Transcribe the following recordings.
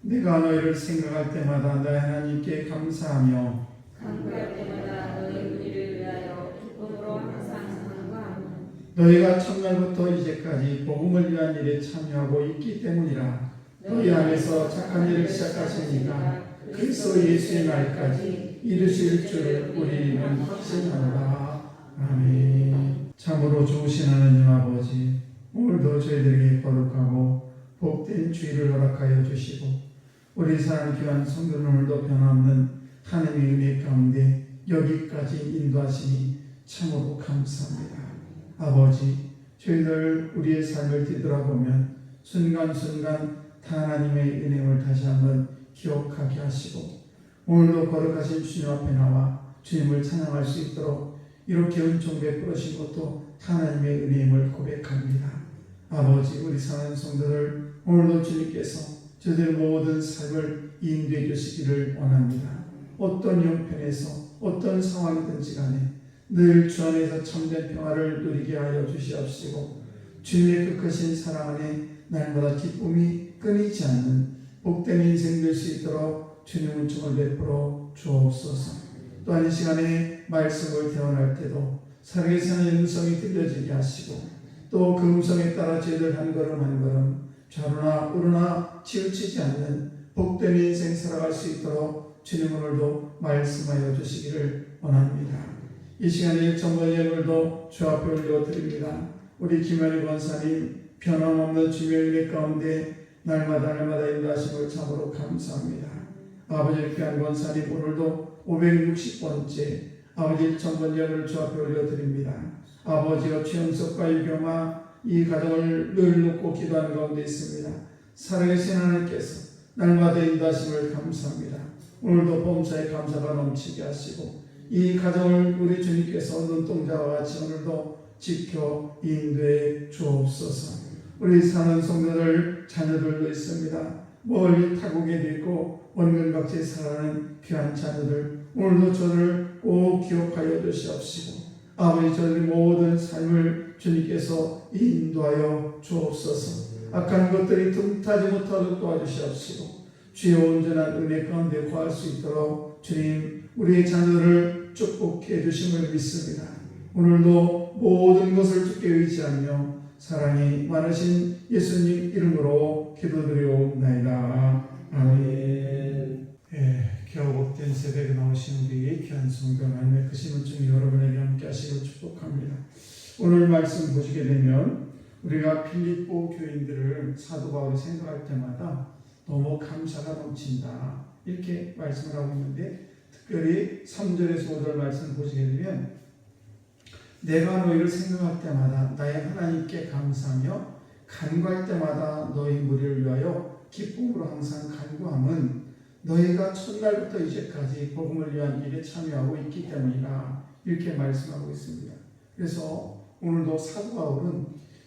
내가 너희를 생각할 때마다 너희 하나님께 감사하며 간구할 때마다 너희 우리를 위하여 기쁨으로 항상 찬양하노니 너희가 첫날부터 이제까지 복음을 위한 일에 참여하고 있기 때문이라. 너희 안에서 착한 일을 시작하시니까 그리스도 예수의 날까지 이루실 줄을 우리는 확신하노라. 아멘. 참으로 좋으신 하나님 아버지, 오늘도 저희들에게 거룩하고 복된 주일을 허락하여 주시고 우리 사랑 귀한 성도는 오늘도 변함없는 하나님의 은혜 가운데 여기까지 인도하시니 참으로 감사합니다. 아버지, 저희들 우리의 삶을 뒤돌아보면 순간순간 하나님의 은혜를 다시 한번 기억하게 하시고 오늘도 거룩하신 주님 앞에 나와 주님을 찬양할 수 있도록 이렇게 은총 베풀으신 것도 하나님의 은혜임을 고백합니다. 아버지, 우리 사랑하는 성도들 오늘도 주님께서 저희들 모든 삶을 인도해 주시기를 원합니다. 어떤 형편에서 어떤 상황이든지 간에 늘 주 안에서 참된 평화를 누리게 하여 주시옵시고 주님의 극하신 사랑 안에 날마다 기쁨이 끊이지 않는 복된 인생 될 수 있도록 주님 은총을 베풀어 주옵소서. 또한 이 시간에 말씀을 대원할 때도 살아계신 하나님의 음성이 들려지게 하시고 또 그 음성에 따라 저희들 한 걸음 한 걸음 좌로나 우로나 치우치지 않는 복된 인생 살아갈 수 있도록 주님 오늘도 말씀하여 주시기를 원합니다. 이 시간에 1,000번의 예물도 주 앞에 올려드립니다. 우리 김현희 권사님 변함없는 주님의 은혜 가운데 날마다 인도하심을 참으로 감사합니다. 아버지 귀한 권사님 오늘도 560번째 아버지 1,000번 예물을 주 앞에 올려드립니다. 아버지여 최영석과 유경아 이 가정을 늘 놓고 기도하는 가운데 있습니다. 살아계신 하나님께서 날마다 인도하심을 감사합니다. 오늘도 범사에 감사가 넘치게 하시고 이 가정을 우리 주님께서 눈동자와 같이 오늘도 지켜 인도해 주옵소서. 우리 사는 성도들 자녀들도 있습니다. 멀리 타국에도 있고 원근각지에 살아가는 귀한 자녀들, 오늘도 저를 꼭 기억하여 주시옵시고 아버지, 저들의 모든 삶을 주님께서 인도하여 주옵소서. 악한 것들이 틈타지 못하도록 도와주시옵시고 주의 온전한 은혜 가운데 거할 수 있도록 주님 우리의 자녀를 축복해 주심을 믿습니다. 오늘도 모든 것을 주께 의지하며 사랑이 많으신 예수님 이름으로 기도드리옵나이다. 아멘. 겨우복된 새벽에 나오신 우리 귀한 성도 하나님의 크신 은총이 여러분에게 함께 하시길 축복합니다. 오늘 말씀 보시게 되면 우리가 필립보 교인들을 사도 바울이 생각할 때마다 너무 감사가 넘친다 이렇게 말씀을 하고 있는데, 특별히 3절에서 5절 말씀을 보시게 되면 내가 너희를 생각할 때마다 나의 하나님께 감사하며 간구할 때마다 너희 무리를 위하여 기쁨으로 항상 간구함은 너희가 첫날부터 이제까지 복음을 위한 일에 참여하고 있기 때문이라 이렇게 말씀하고 있습니다. 그래서 오늘도 사도 바울은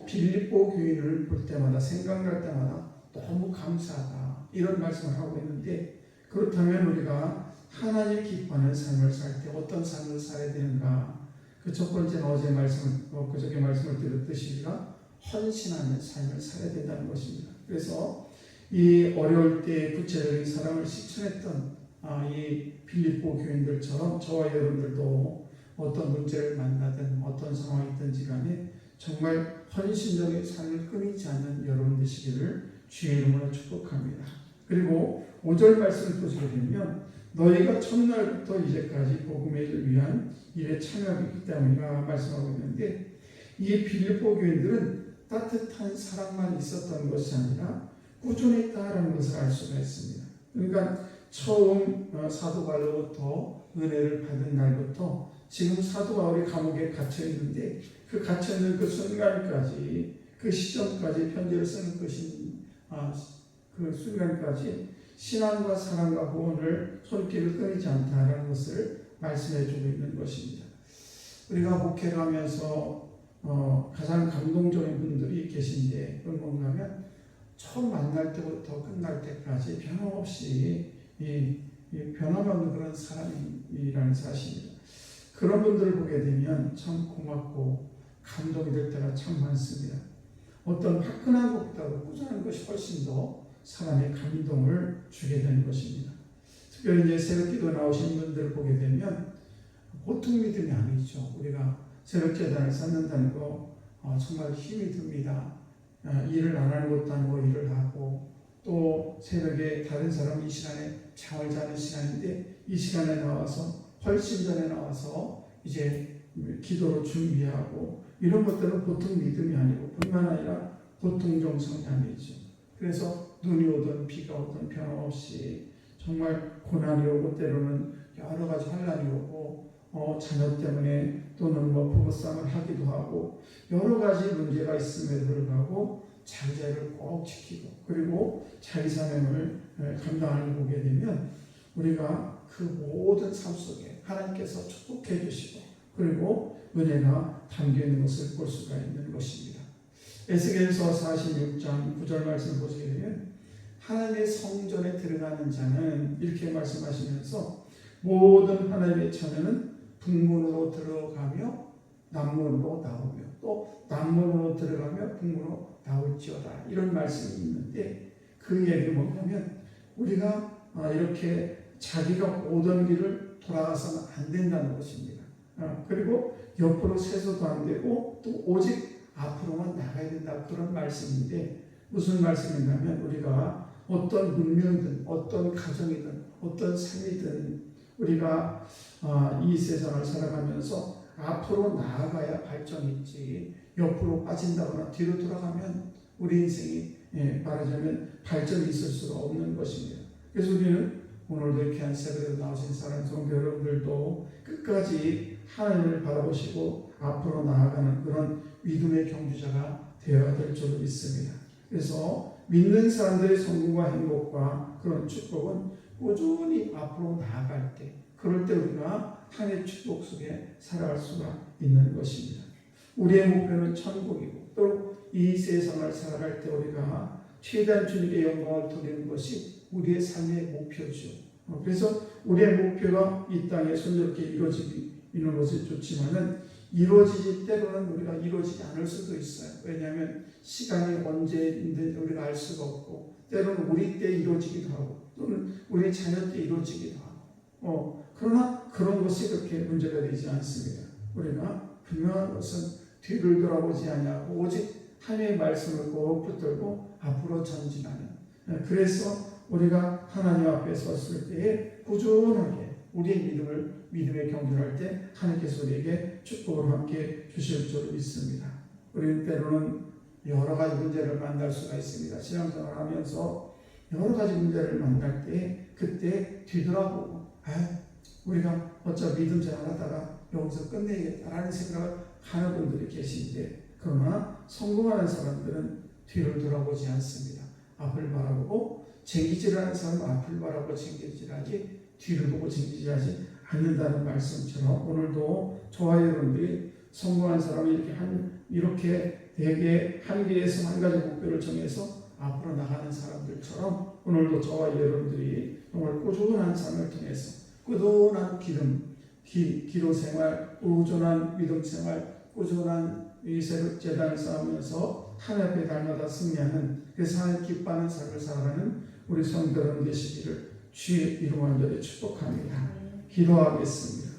빌립보 교인을 볼 때마다 생각날 때마다 너무 감사하다 이런 말씀을 하고 있는데, 그렇다면 우리가 하나님 기뻐하는 삶을 살 때 어떤 삶을 살아야 되는가? 그 첫 번째는 어제 그저께 말씀을 드렸듯이 우리가 헌신하는 삶을 살아야 된다는 것입니다. 그래서 이 어려울 때 구체적인 사랑을 실천했던 이 빌립보 교인들처럼 저와 여러분들도 어떤 문제를 만나든 어떤 상황이 있든지 간에 정말 헌신적인 삶을 끊이지 않는 여러분 되시기를 주의 이름으로 축복합니다. 그리고 5절 말씀을 보시게 되면 너희가 첫날부터 이제까지 복음의 일을 위한 일에 참여하고 있기 때문이라 말씀하고 있는데, 이 빌립보 교인들은 따뜻한 사랑만 있었던 것이 아니라 꾸준했다라는 것을 알 수가 있습니다. 그러니까 처음 사도 바울로부터 은혜를 받은 날부터 지금 사도 바울이 감옥에 갇혀 있는데 그 갇혀 있는 그 순간까지, 그 시점까지 편지를 쓰는 그 순간까지 신앙과 사랑과 구원을 손길을 끊이지 않다라는 것을 말씀해 주고 있는 것입니다. 우리가 목회를 하면서 가장 감동적인 분들이 계신데 그건 뭔가 하면 처음 만날 때부터 끝날 때까지 변함없이 변함없는 그런 사람이라는 사실입니다. 그런 분들을 보게 되면 참 고맙고 감동이 될 때가 참 많습니다. 어떤 화끈한 것보다도 꾸준한 것이 훨씬 더 사람의 감동을 주게 되는 것입니다. 특별히 이제 새벽기도 나오신 분들을 보게 되면 보통 믿음이 아니죠. 우리가 새벽제단을 쌓는다는 거 정말 힘이 듭니다. 일을 안 하는 것도 아니고 일을 하고, 또 새벽에 다른 사람이 이 시간에 잠을 자는 시간인데 이 시간에 나와서 훨씬 전에 나와서 이제 기도로 준비하고, 이런 것들은 보통 믿음이 아니고 뿐만 아니라 보통 정성이 아니죠. 그래서 눈이 오든 비가 오든 변함없이 정말 고난이 오고 때로는 여러 가지 환난이 오고 자녀 때문에 또는 부부싸움을 하기도 하고 여러 가지 문제가 있음에도 불구하고 자기자를 꼭 지키고 그리고 자기 사명을 감당하는 보게 되면 우리가 그 모든 삶 속에 하나님께서 축복해 주시고 그리고 은혜가 담겨있는 것을 볼 수가 있는 것입니다. 에스겔서 46장 9절 말씀을 보시게 되면 하나님의 성전에 들어가는 자는 이렇게 말씀하시면서 모든 하나님의 자녀는 북문으로 들어가며 남문으로 나오며 또 남문으로 들어가며 북문으로 나올지어다, 이런 말씀이 있는데 그 얘기는 뭐냐면 우리가 이렇게 자기가 오던 길을 돌아가서는 안 된다는 것입니다. 그리고 옆으로 세서도 안 되고 또 오직 앞으로만 나가야 된다, 그런 말씀인데 무슨 말씀이냐면 우리가 어떤 문명이든 어떤 가정이든 어떤 삶이든 우리가 이 세상을 살아가면서 앞으로 나아가야 발전이 있지 옆으로 빠진다거나 뒤로 돌아가면 우리 인생이 말하자면 발전이 있을 수가 없는 것입니다. 그래서 우리는 오늘도 귀한 새벽에 나오신 사랑하는 성도 여러분들도 끝까지 하나님을 바라보시고 앞으로 나아가는 그런 믿음의 경주자가 되어야 될 줄 믿습니다. 그래서 믿는 사람들의 성공과 행복과 그런 축복은 꾸준히 앞으로 나아갈 때, 그럴 때 우리가 하나님의 축복 속에 살아갈 수가 있는 것입니다. 우리의 목표는 천국이고 또 이 세상을 살아갈 때 우리가 최대한 주님의 영광을 돌리는 것이 우리의 삶의 목표죠. 그래서 우리의 목표가 이 땅에 순조롭게 이루어지는 것이 좋지만은 이루어지지 때로는 우리가 이루어지지 않을 수도 있어요. 왜냐하면 시간이 언제인지 우리가 알 수가 없고 때로는 우리 때 이루어지기도 하고 또는 우리 자녀 때 이루어지기도 하고 그러나 그런 것이 그렇게 문제가 되지 않습니다. 우리가 분명한 것은 뒤를 돌아보지 아니하고 오직 하나님의 말씀을 꼭 붙들고 앞으로 전진하는, 그래서 우리가 하나님 앞에 섰을 때에 꾸준하게 우리의 믿음의 경주할 때 하나님께서 우리에게 축복을 함께 주실 줄 믿습니다. 우리는 때로는 여러 가지 문제를 만날 수가 있습니다. 신앙생활을 하면서 여러 가지 문제를 만날 때 그때 뒤돌아보고 우리가 어차피 믿음 생활하다가 여기서 끝내겠다라는 생각을 하는 분들이 계신데, 그러나 성공하는 사람들은 뒤를 돌아보지 않습니다. 앞을 바라보고 쟁기질하는 사람은 앞을 바라보고 쟁기질하지 뒤를 보고 쟁기질하지 않는다는 말씀처럼 오늘도 저와 여러분들이 성공한 사람이 이렇게 되게 한 길에서 한 가지 목표를 정해서 앞으로 나가는 사람들처럼 오늘도 저와 여러분들이 정말 꾸준한 삶을 통해서 꾸준한 기도 생활, 꾸준한 믿음 생활, 꾸준한 이 새벽 제단을 쌓으면서 하나님 앞에 날마다 승리하는, 그래서 하나님 기뻐하는 삶을 살아가는 우리 성도들 되시기를 주의 이름 완전히 축복합니다. 기도하겠습니다.